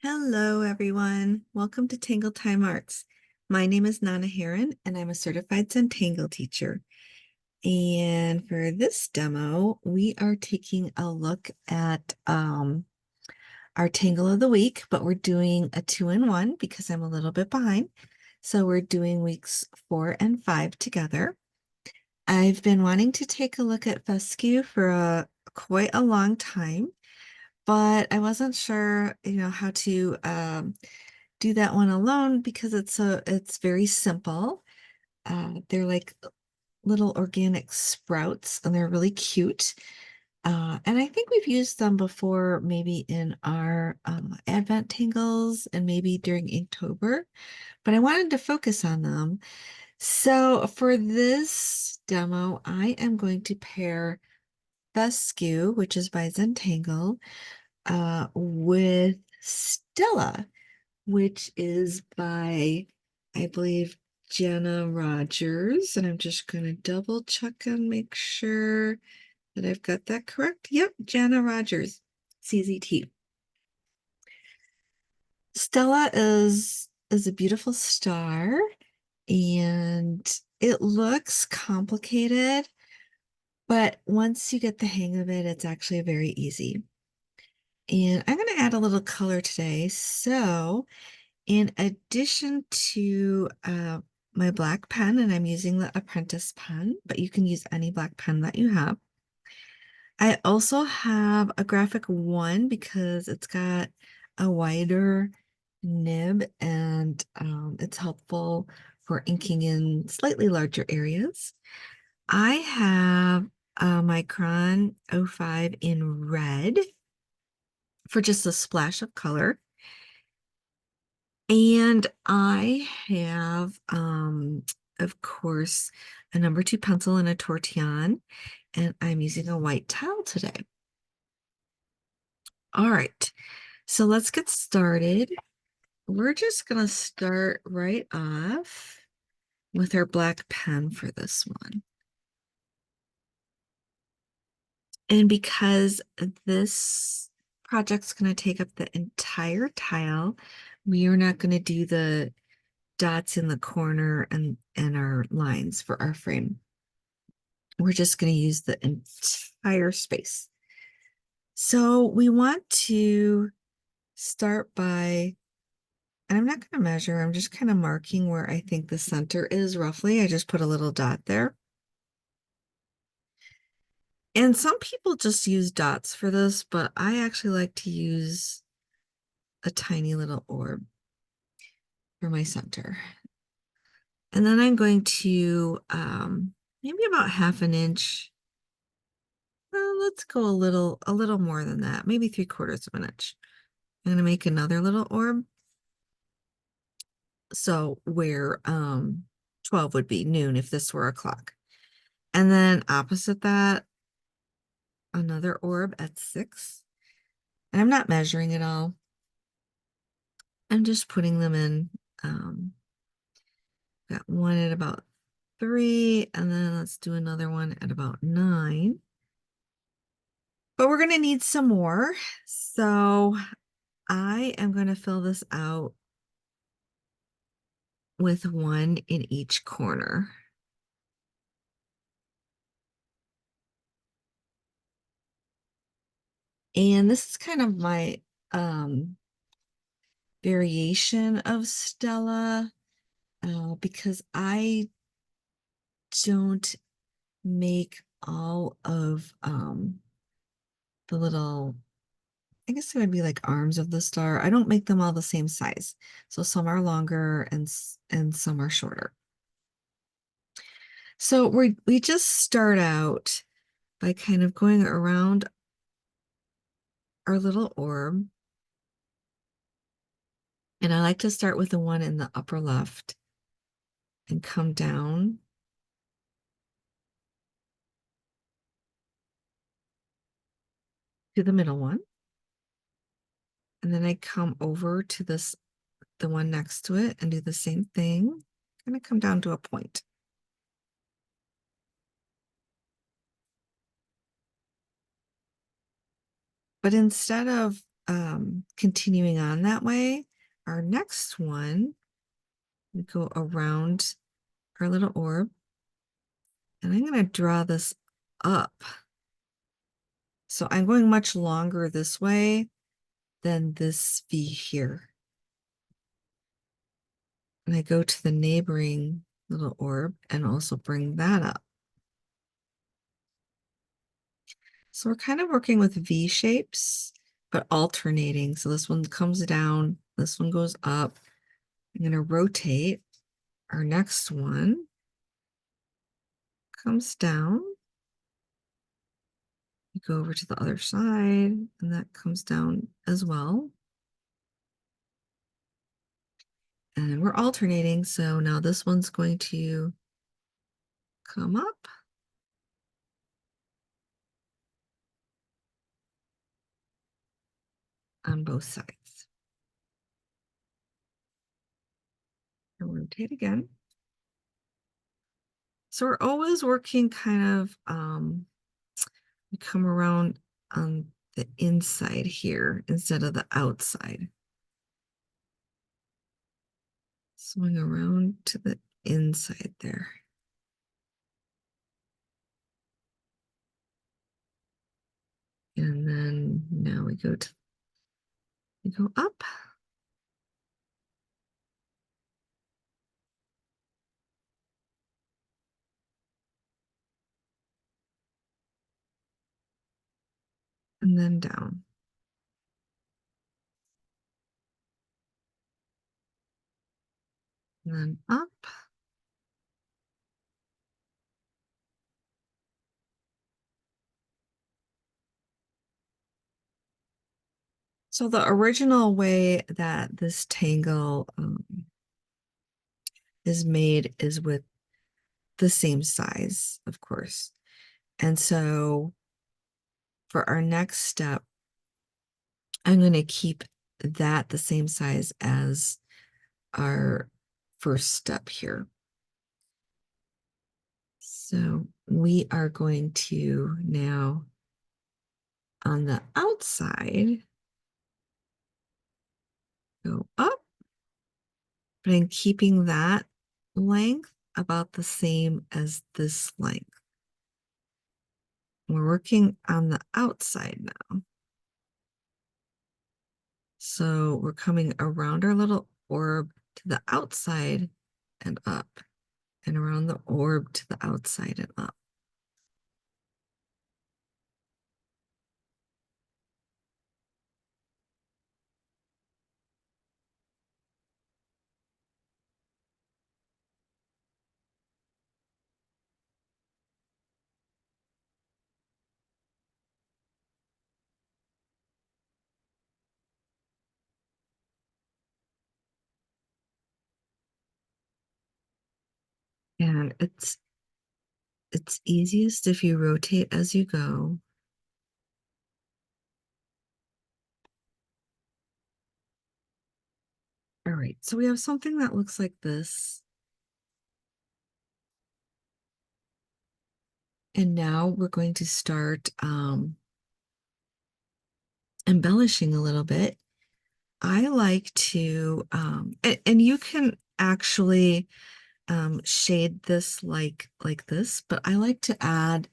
Hello, everyone. Welcome to Tangle Time Arts. My name is Nana Heron, and I'm a certified Zentangle teacher. And for this demo, we are taking a look at our Tangle of the Week, but we're doing a 2-in-1 because I'm a little bit behind. So we're doing weeks 4 and 5 together. I've been wanting to take a look at Fescue for quite a long time, but I wasn't sure, how to do that one alone because it's very simple. They're like little organic sprouts and they're really cute. And I think we've used them before, maybe in our Advent tangles and maybe during Inktober, but I wanted to focus on them. So for this demo, I am going to pair Fescue, which is by Zentangle, with Stella, which is by, I believe, Jana Rogers. And I'm just going to double check and make sure that I've got that correct. Yep, Jana Rogers, CZT. Stella is a beautiful star, and it looks complicated, but once you get the hang of it, it's actually very easy. And I'm going to add a little color today. So in addition to my black pen, and I'm using the Apprentice pen, but you can use any black pen that you have. I also have a graphic one because it's got a wider nib and it's helpful for inking in slightly larger areas. I have a Micron 05 in red for just a splash of color. And I have, of course, a number 2 pencil and a tortillon, and I'm using a white towel today. All right, so let's get started. We're just going to start right off with our black pen for this one. And because this project's going to take up the entire tile, we are not going to do the dots in the corner and our lines for our frame. We're just going to use the entire space. So we want to start by, and I'm not going to measure, I'm just kind of marking where I think the center is roughly. I just put a little dot there. And some people just use dots for this, but I actually like to use a tiny little orb for my center. And then I'm going to maybe about 1/2 inch. Let's go a little more than that, maybe 3/4 of an inch. I'm going to make another little orb. So where 12 would be noon if this were a clock. And then opposite that, another orb at 6. And I'm not measuring it all. I'm just putting them in. Got one at about 3, and then let's do another one at about 9. But we're going to need some more. So I am going to fill this out with one in each corner. And this is kind of my variation of Stella because I don't make all of the little, I guess it would be like arms of the star. I don't make them all the same size. So some are longer and some are shorter. So we just start out by kind of going around our little orb. And I like to start with the one in the upper left and come down to the middle one. And then I come over to the one next to it and do the same thing. Kind of come down to a point. But instead of continuing on that way, our next one, we go around our little orb, and I'm going to draw this up. So I'm going much longer this way than this V here. And I go to the neighboring little orb and also bring that up. So we're kind of working with V shapes, but alternating. So this one comes down, this one goes up. I'm going to rotate. Our next one comes down. You go over to the other side, and that comes down as well. And we're alternating. So now this one's going to come up. On both sides. And rotate again. So we're always working kind of, we come around on the inside here instead of the outside. Swing around to the inside there. And then now we go up. And then down. And then up. So the original way that this tangle is made is with the same size, of course. And so for our next step, I'm going to keep that the same size as our first step here. So we are going to now, on the outside, go up, but I'm keeping that length about the same as this length. We're working on the outside now. So we're coming around our little orb to the outside and up, and around the orb to the outside and up. And it's easiest if you rotate as you go. All right, so we have something that looks like this. And now we're going to start embellishing a little bit. I like to, and you can actually shade this like this, but I like to add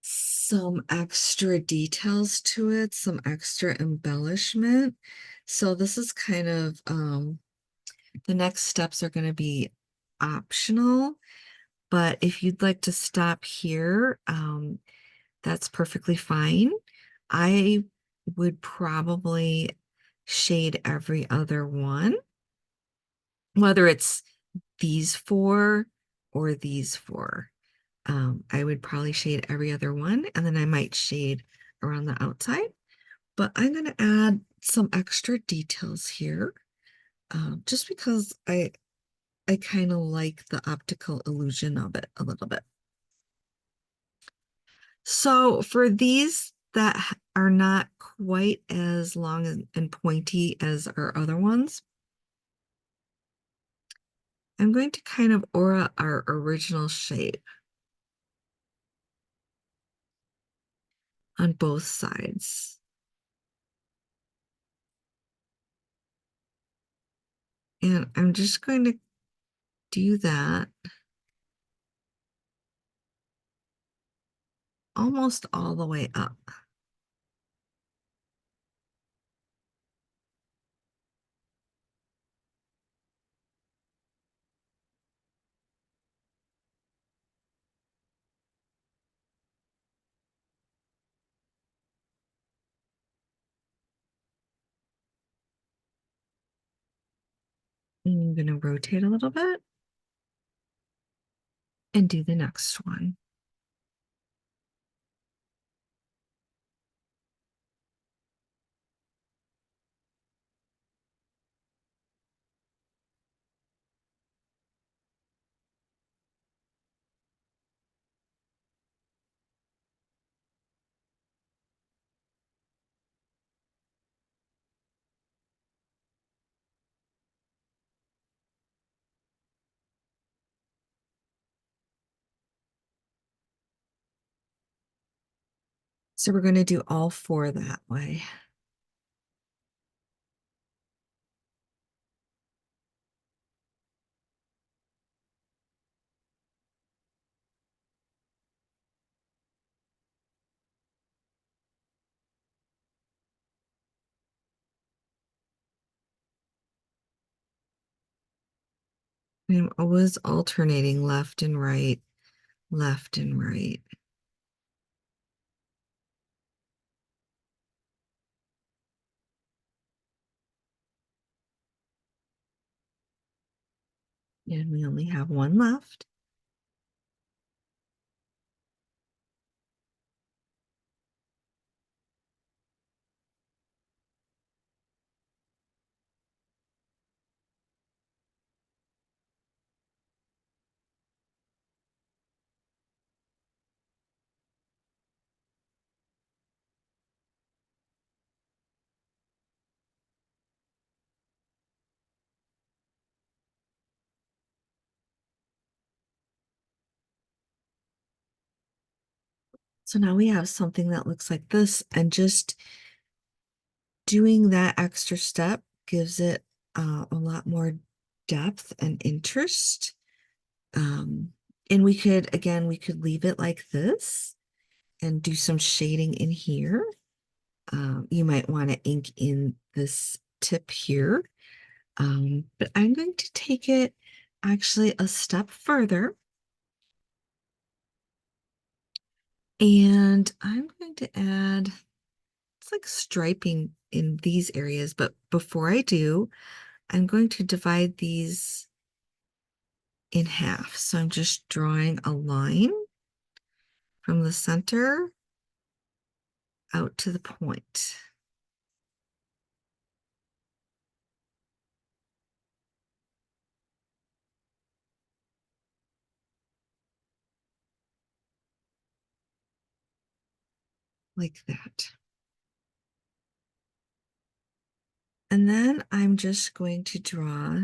some extra details to it, some extra embellishment. So this is kind of, the next steps are going to be optional, but if you'd like to stop here, that's perfectly fine. I would probably shade every other one, whether it's these four or these four. I would probably shade every other one, and then I might shade around the outside. But I'm going to add some extra details here, just because I kind of like the optical illusion of it a little bit. So for these that are not quite as long and pointy as our other ones, I'm going to kind of aura our original shape on both sides. And I'm just going to do that almost all the way up. I'm going to rotate a little bit and do the next one. So we're going to do all four that way. I'm always alternating left and right, left and right. And we only have one left. So now we have something that looks like this, and just doing that extra step gives it a lot more depth and interest. And we could, again, we could leave it like this and do some shading in here. You might want to ink in this tip here. But I'm going to take it actually a step further. And I'm going to add, it's like striping in these areas, but before I do, I'm going to divide these in half. So I'm just drawing a line from the center out to the point. Like that. And then I'm just going to draw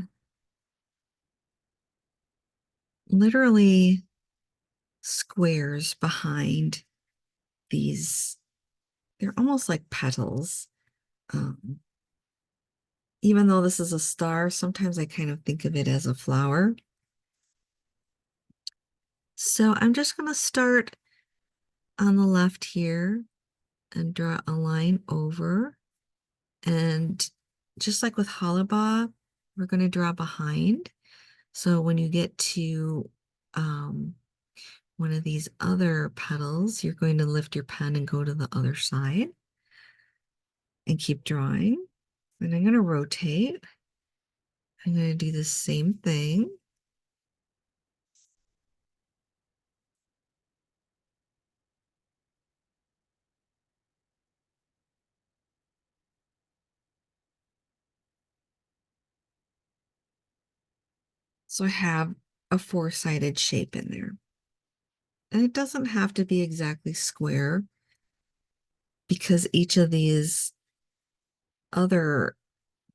literally squares behind these. They're almost like petals. Um, Even though this is a star, sometimes I kind of think of it as a flower. So I'm just going to start on the left here and draw a line over. And just like with Hollabaugh, we're going to draw behind. So when you get to one of these other petals, you're going to lift your pen and go to the other side and keep drawing. And I'm going to rotate. I'm going to do the same thing. So I have a four-sided shape in there. And it doesn't have to be exactly square because each of these other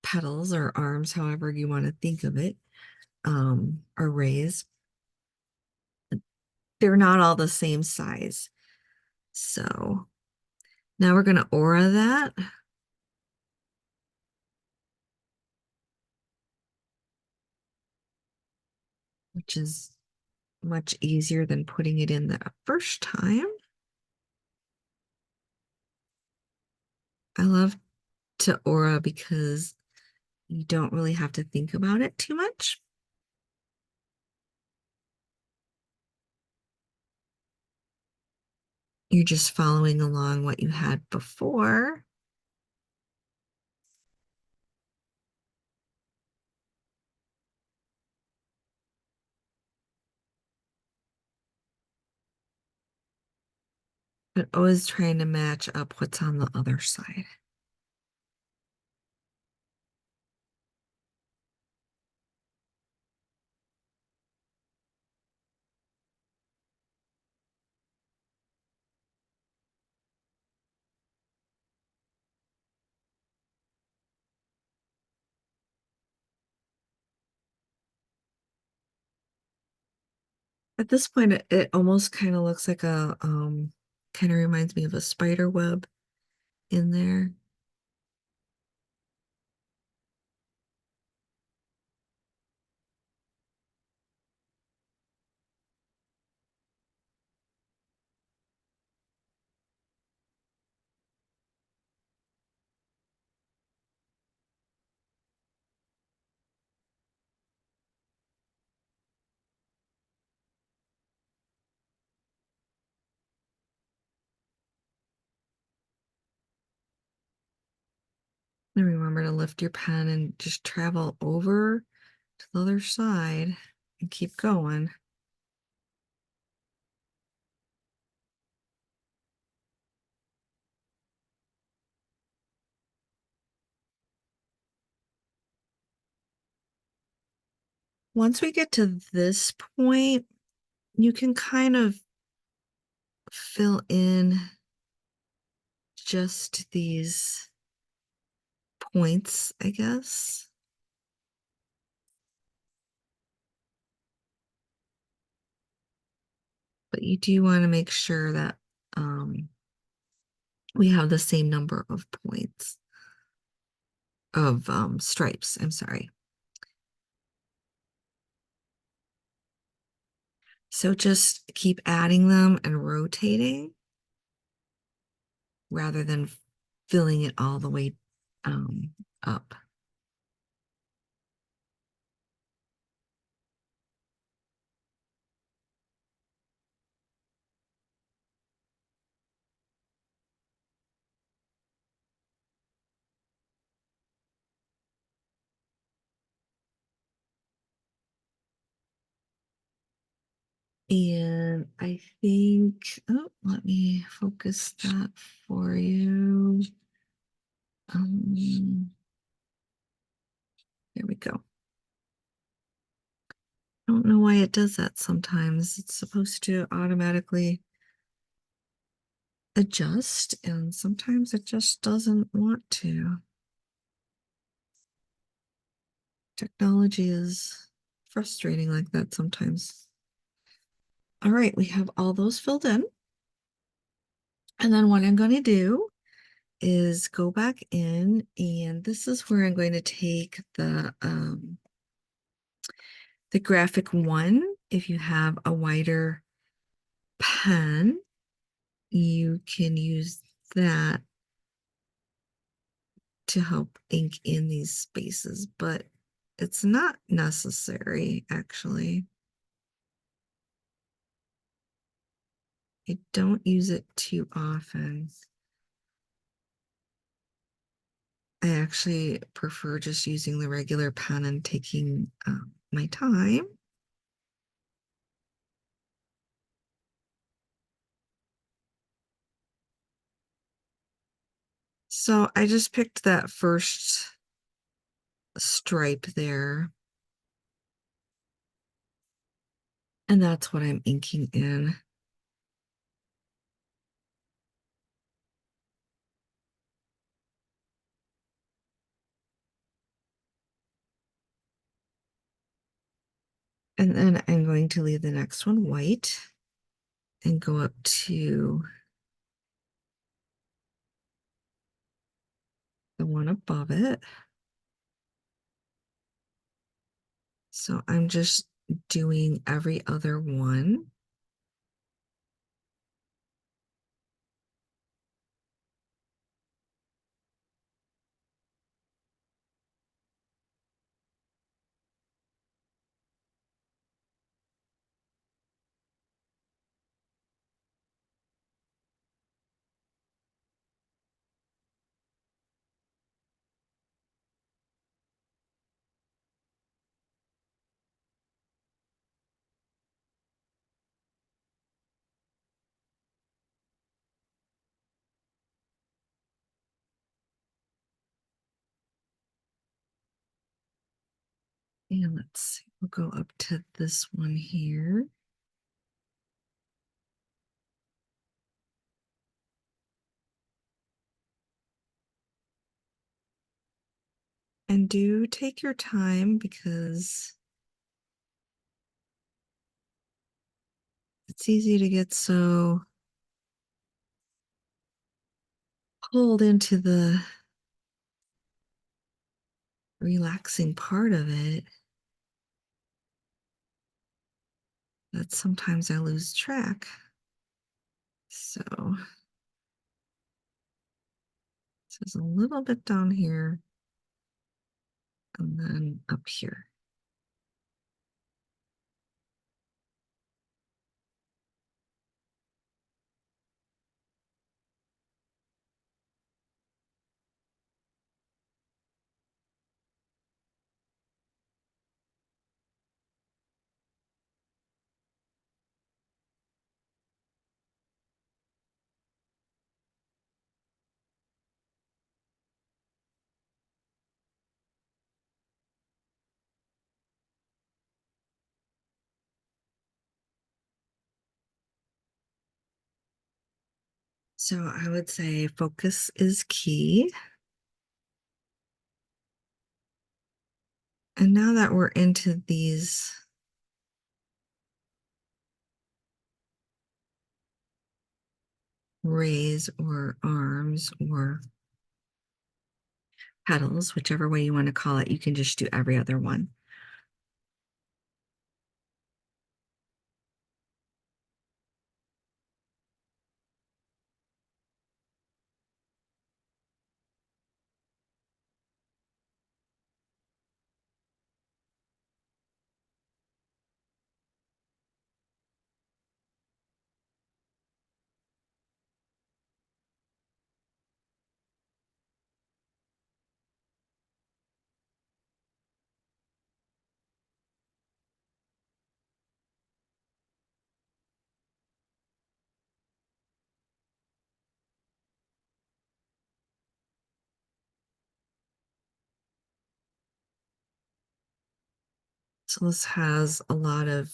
petals or arms, however you want to think of it, are raised. They're not all the same size. So now we're going to aura that. which is much easier than putting it in the first time. I love to aura because you don't really have to think about it too much. You're just following along what you had before. But always trying to match up what's on the other side. At this point, it almost kind of looks like a, kind of reminds me of a spider web in there. And remember to lift your pen and just travel over to the other side and keep going. Once we get to this point, you can kind of fill in just these points, I guess. But you do want to make sure that we have the same number of points of stripes. I'm sorry. So just keep adding them and rotating rather than filling it all the way up. And I think, oh, let me focus that for you. There we go. I don't know why it does that sometimes. It's supposed to automatically adjust, and sometimes it just doesn't want to. Technology is frustrating like that sometimes. All right, we have all those filled in. And then what I'm going to do is go back in, and this is where I'm going to take the graphic one. If you have a wider pen, you can use that to help ink in these spaces, but it's not necessary, actually. I don't use it too often. I actually prefer just using the regular pen and taking my time. So I just picked that first stripe there, and that's what I'm inking in. And then I'm going to leave the next one white and go up to the one above it. So I'm just doing every other one. And let's see, we'll go up to this one here. And do take your time because it's easy to get so pulled into the relaxing part of it that sometimes I lose track. So this is a little bit down here and then up here. So I would say focus is key. And now that we're into these rays or arms or petals, whichever way you want to call it, you can just do every other one. So this has a lot of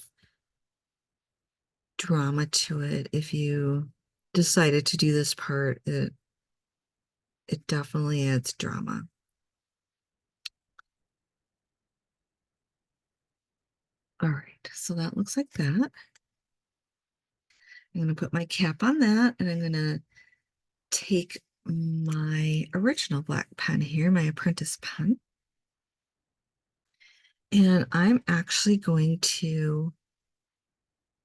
drama to it. If you decided to do this part, it definitely adds drama. All right, so that looks like that. I'm gonna put my cap on that and I'm gonna take my original black pen here, my apprentice pen. And I'm actually going to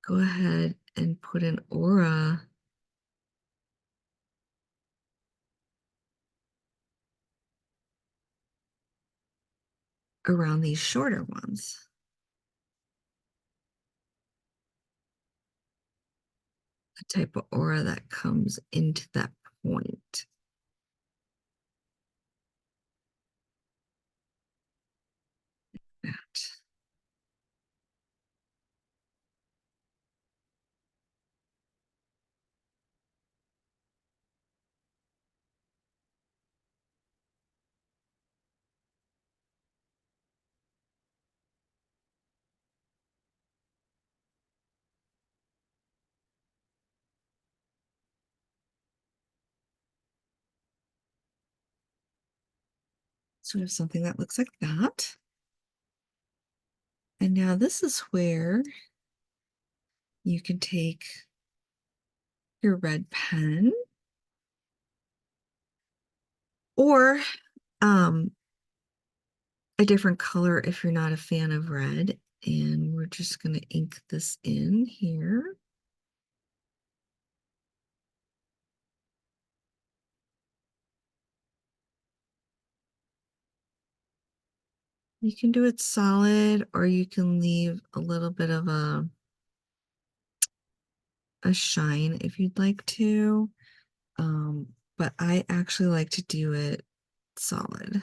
go ahead and put an aura around these shorter ones. A type of aura that comes into that point. That. So we have something that looks like that. And now this is where you can take your red pen or a different color if you're not a fan of red. And we're we're just going to ink this in here. You can do it solid, or you can leave a little bit of a shine if you'd like to. But I actually like to do it solid.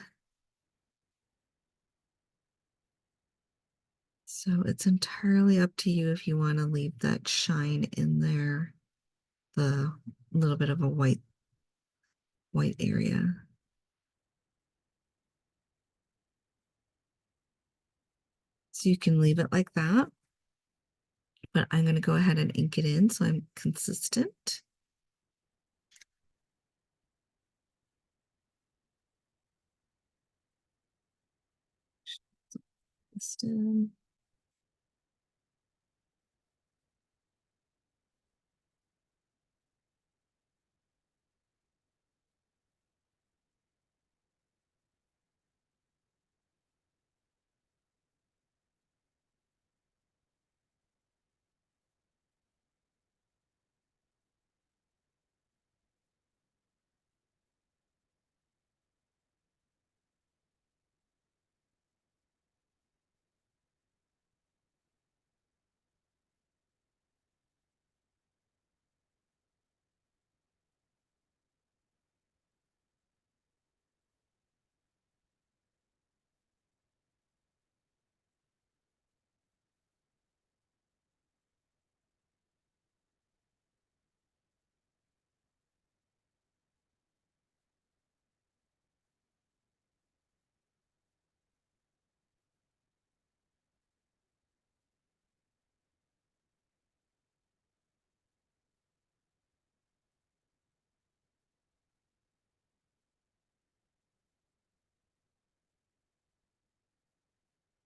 So it's entirely up to you if you want to leave that shine in there, the little bit of a white area. So you can leave it like that, but I'm going to go ahead and ink it in so I'm consistent. Consistent.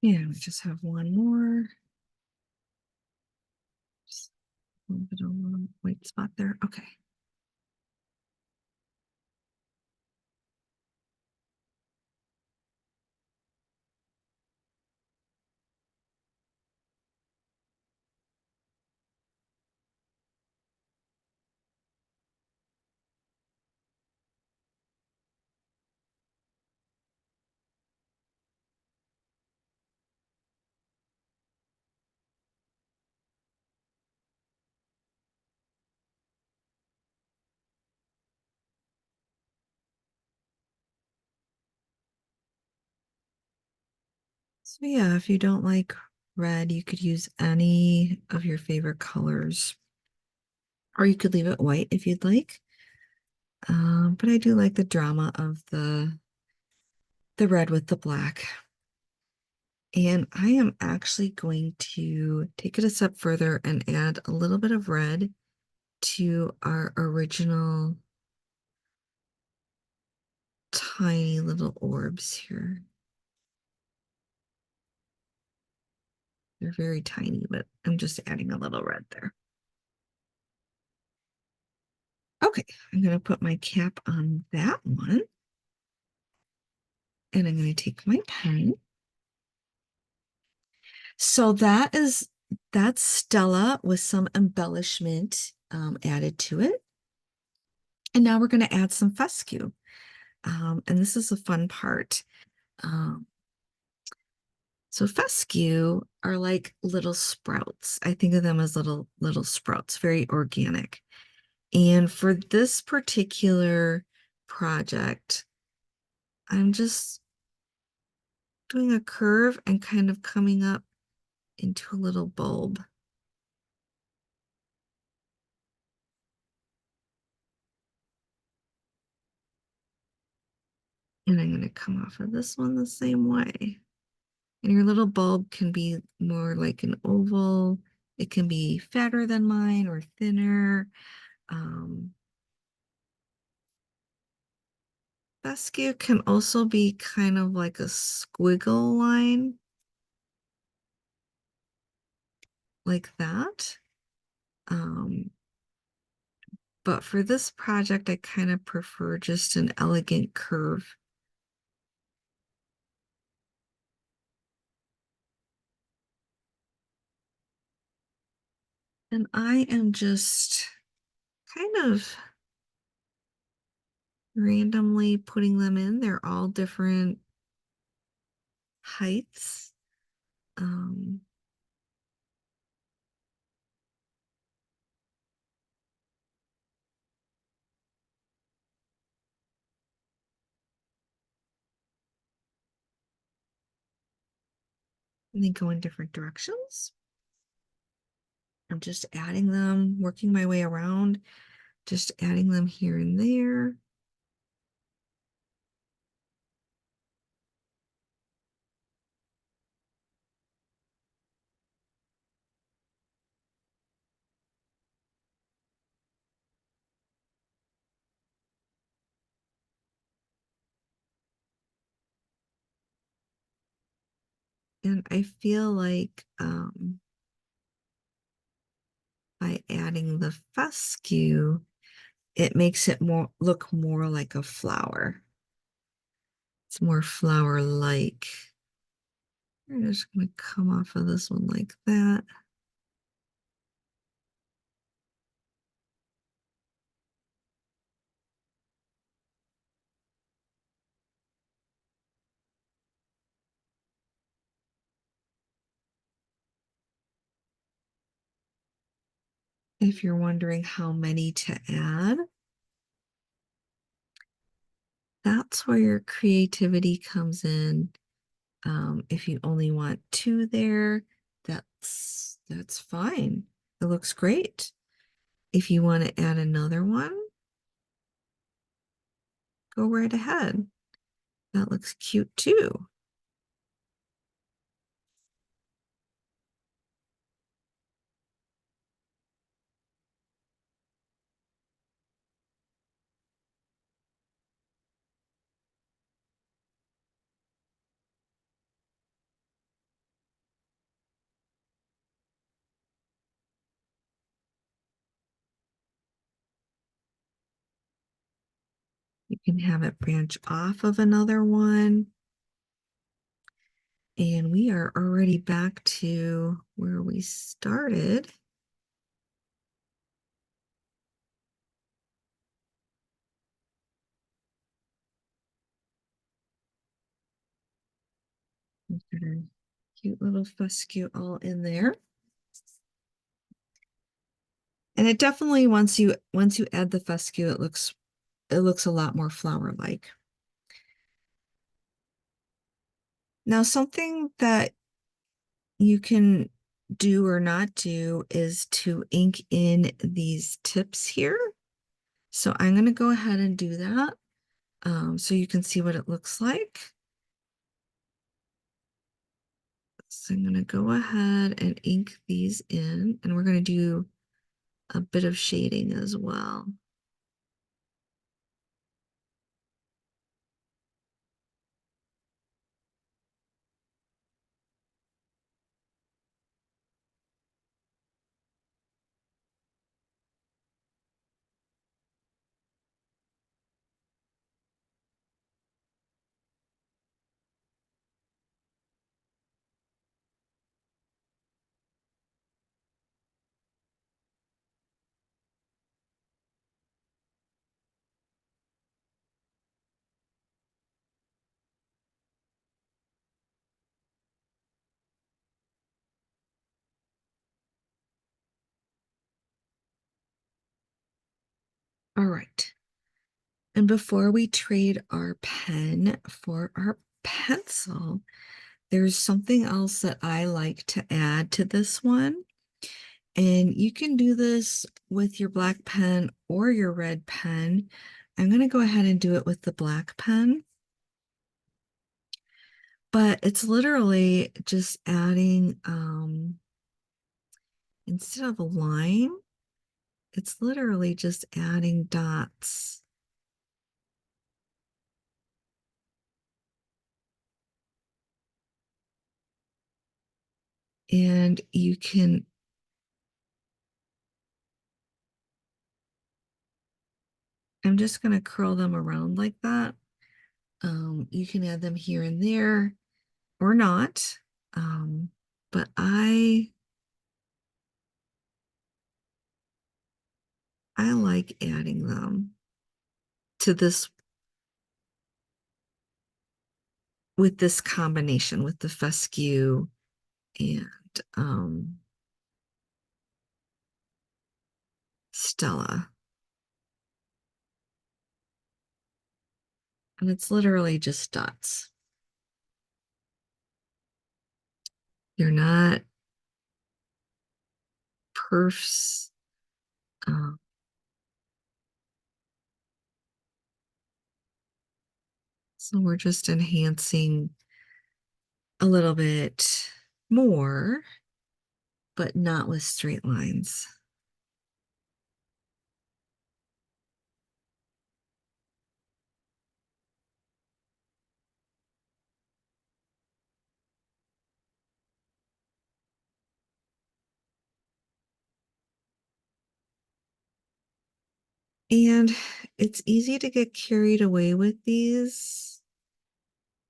Yeah, we just have one more. Just a little bit of a white spot there. Okay. So yeah, if you don't like red, you could use any of your favorite colors, or you could leave it white if you'd like. But I do like the drama of the red with the black. And I am actually going to take it a step further and add a little bit of red to our original tiny little orbs here. They're very tiny, but I'm just adding a little red there. Okay, I'm going to put my cap on that one. And I'm going to take my pen. So that's Stella with some embellishment added to it. And now we're going to add some fescue. And this is a fun part. Um, so fescue are like little sprouts. I think of them as little sprouts, very organic. And for this particular project, I'm just doing a curve and kind of coming up into a little bulb. And I'm going to come off of this one the same way. And your little bulb can be more like an oval. It can be fatter than mine or thinner. Fescue can also be kind of like a squiggle line, like that. But for this project, I kind of prefer just an elegant curve. And I am just kind of randomly putting them in. They're all different heights. Um, and they go in different directions. I'm just adding them, working my way around, just adding them here and there. And I feel like by adding the fescue, it makes it look more like a flower. It's more flower-like. I'm just going to come off of this one like that. If you're wondering how many to add, that's where your creativity comes in. If you only want two there, that's fine. It looks great. If you want to add another one, go right ahead. That looks cute too. You can have it branch off of another one. And we are already back to where we started. Cute little fescue all in there. And it definitely once you add the fescue, it looks a lot more flower-like. Now, something that you can do or not do is to ink in these tips here. So I'm going to go ahead and do that so you can see what it looks like. So I'm going to go ahead and ink these in, and we're going to do a bit of shading as well. All right. And before we trade our pen for our pencil, there's something else that I like to add to this one. And you can do this with your black pen or your red pen. I'm going to go ahead and do it with the black pen. But it's literally just adding, instead of a line, it's literally just adding dots. And you can I'm just going to curl them around like that. You can add them here and there or not. But I I like adding them to this with this combination with the fescue and Stella. And it's literally just dots. You're not perfs. Uh, so we're just enhancing a little bit more, but not with straight lines. And it's easy to get carried away with these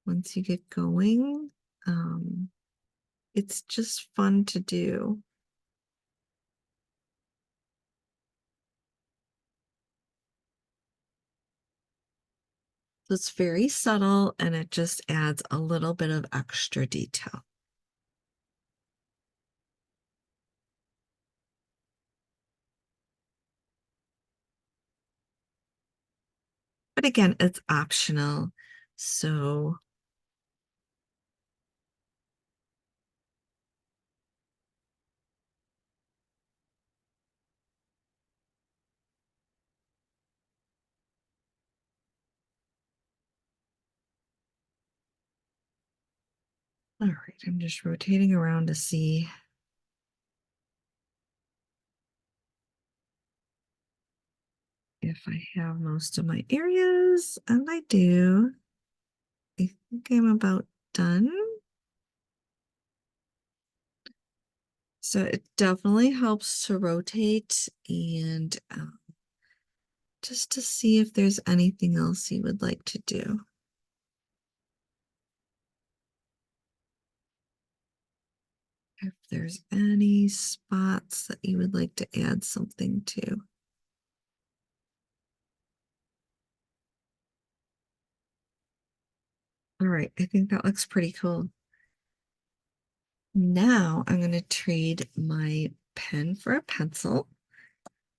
once you get going. It's just fun to do. So it's very subtle and it just adds a little bit of extra detail. But again, it's optional. So all right, I'm just rotating around to see if I have most of my areas, and I do. I think I'm about done. So it definitely helps to rotate and just to see if there's anything else you would like to do. If there's any spots that you would like to add something to. All right, I think that looks pretty cool. Now I'm going to trade my pen for a pencil.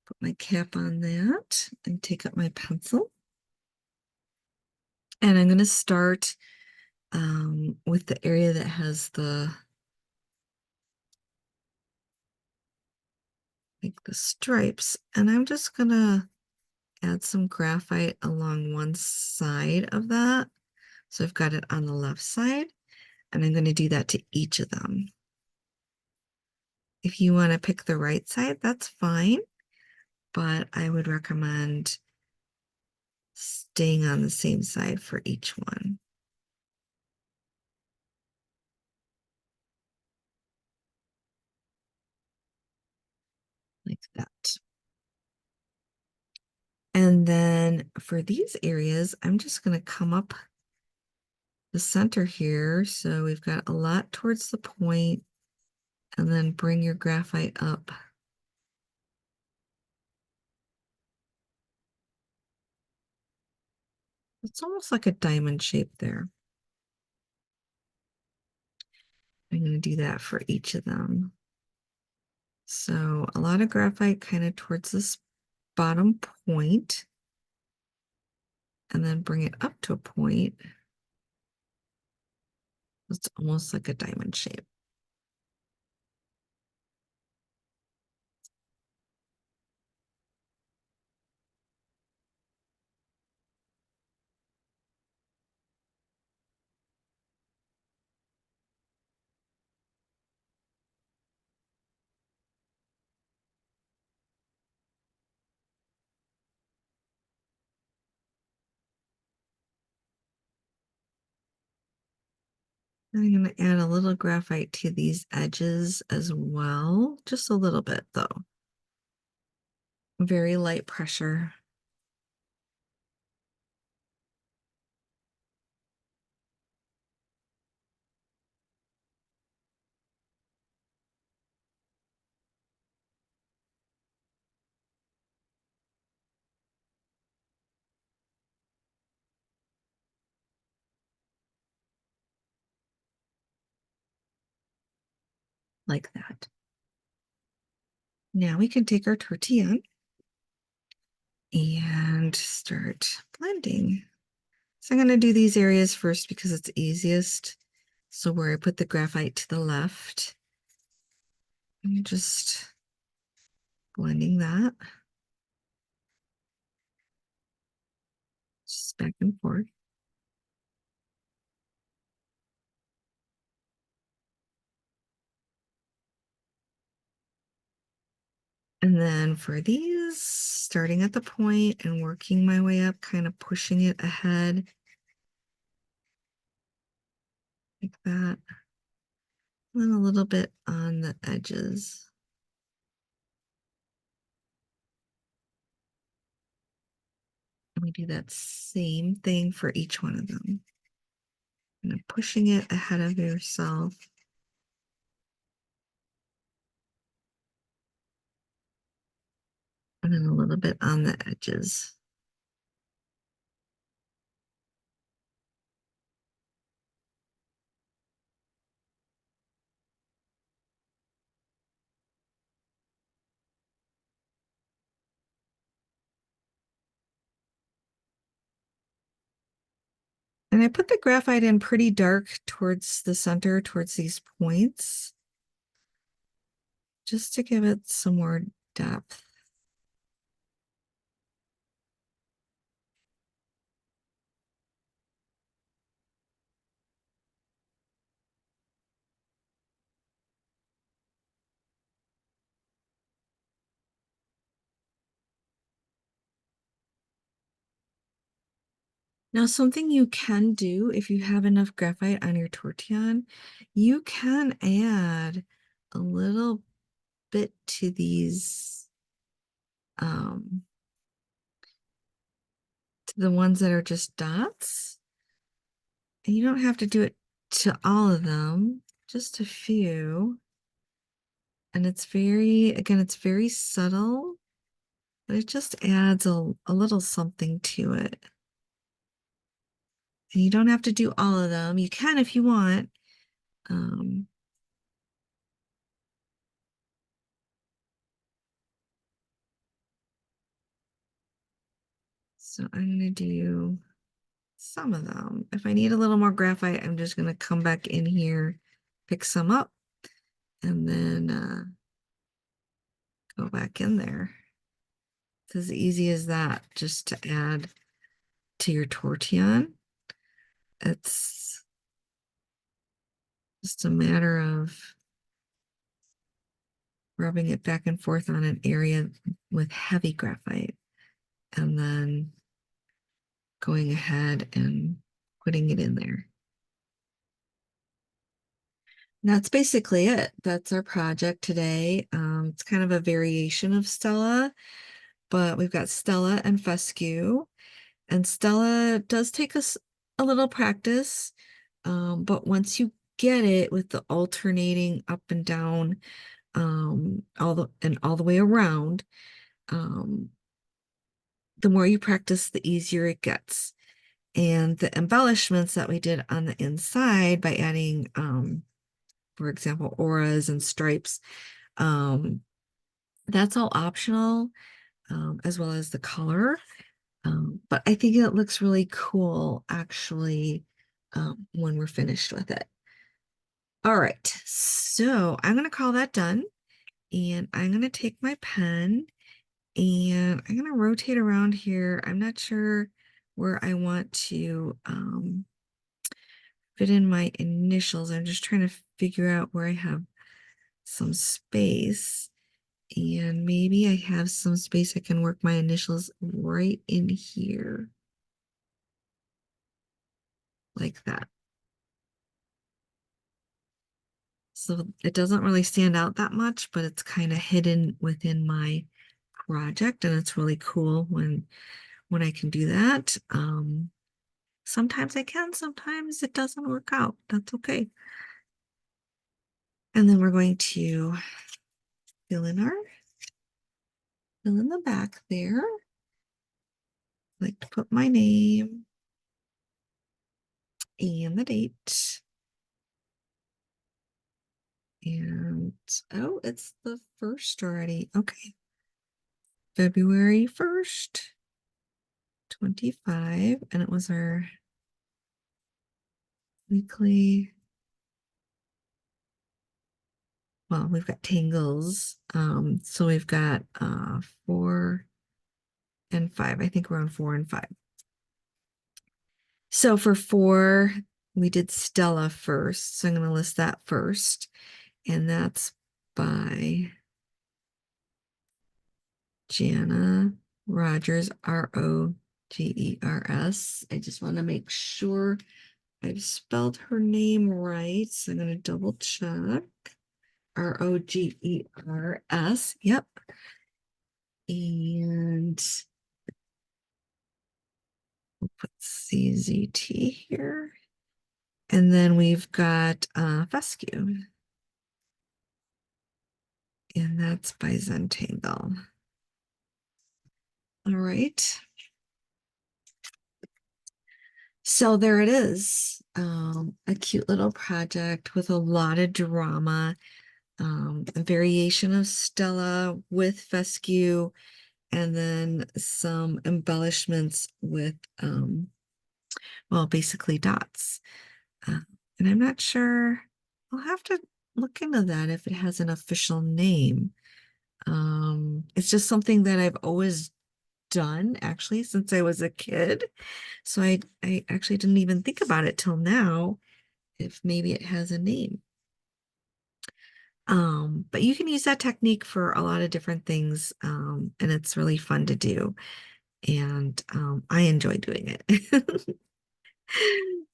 Put my cap on that and take up my pencil. And I'm going to start with the area that has the stripes. And I'm just going to add some graphite along one side of that. So I've got it on the left side, and I'm going to do that to each of them. If you want to pick the right side, that's fine, but I would recommend staying on the same side for each one. Like that. And then for these areas, I'm just going to come up the center here. So we've got a lot towards the point, and then bring your graphite up. It's almost like a diamond shape there. I'm going to do that for each of them. So a lot of graphite kind of towards this bottom point, and then bring it up to a point. It's almost like a diamond shape. I'm going to add a little graphite to these edges as well, just a little bit though. Very light pressure. like that. Now we can take our tortillon and start blending. So I'm going to do these areas first because it's easiest. So where I put the graphite to the left, I'm just blending that. Just back and forth. And then for these, starting at the point and working my way up, kind of pushing it ahead like that. And then a little bit on the edges. And we do that same thing for each one of them. And pushing it ahead of yourself. And then a little bit on the edges. And I put the graphite in pretty dark towards the center, towards these points, just to give it some more depth. Now, something you can do if you have enough graphite on your tortillon, you can add a little bit to these, to the ones that are just dots. And you don't have to do it to all of them, just a few. And it's very, again, it's very subtle, but it just adds a little something to it. And you don't have to do all of them. You can if you want. So I'm going to do some of them. If I need a little more graphite, I'm just going to come back in here, pick some up, and then go back in there. It's as easy as that, just to add to your tortillon. It's just a matter of rubbing it back and forth on an area with heavy graphite, and then going ahead and putting it in there. That's basically it. That's our project today. It's kind of a variation of Stella, but we've got Stella and Fescue. And Stella does take us a little practice, but once you get it with the alternating up and down, all the way around, the more you practice, the easier it gets. And the embellishments that we did on the inside by adding, for example, auras and stripes, that's all optional, as well as the color. But I think it looks really cool, actually, when we're finished with it. All right, so I'm going to call that done. And I'm going to take my pen and I'm going to rotate around here. I'm not sure where I want to fit in my initials. I'm just trying to figure out where I have some space. And maybe I have some space I can work my initials right in here. Like that. So it doesn't really stand out that much, but it's kind of hidden within my project, and it's really cool when I can do that. Sometimes I can, sometimes it doesn't work out. That's okay. And then we're going to fill in the back there. I like to put my name and the date. And Oh, it's the 1st already. Okay. February 1st, 25, and it was our weekly. Well, we've got tangles. So we've got 4 and 5. I think we're on 4 and 5. So for 4, we did Stella first. So I'm going to list that first. And that's by Jana Rogers, Rogers. I just want to make sure I've spelled her name right. So I'm going to double check. Rogers. Yep. And we'll put CZT here. And then we've got Fescue. And that's by Zentangle. All right. So there it is. A cute little project with a lot of drama. A variation of Stella with Fescue, and then some embellishments with, well, basically dots. Uh, and I'm not sure, I'll have to look into that if it has an official name. It's just something that I've always done actually since I was a kid. So I actually didn't even think about it till now, if maybe it has a name. But you can use that technique for a lot of different things, and it's really fun to do. And I enjoy doing it.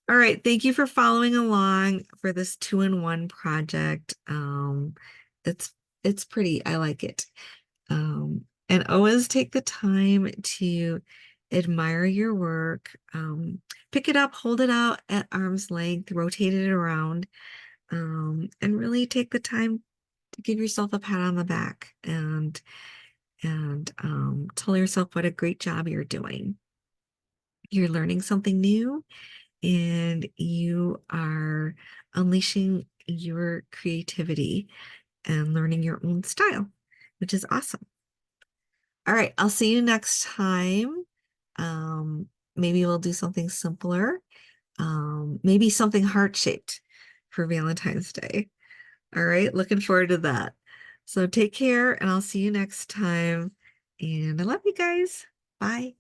All right, thank you for following along for this 2-in-1 project. It's it's pretty, I like it. And always take the time to admire your work. Pick it up, hold it out at arm's length, rotate it around, and really take the time to give yourself a pat on the back and tell yourself what a great job you're doing. You're learning something new and you are unleashing your creativity and learning your own style, which is awesome. All right, I'll see you next time. Maybe we'll do something simpler. Maybe something heart-shaped for Valentine's Day. All right, looking forward to that. So take care, and I'll see you next time. And I love you guys. Bye.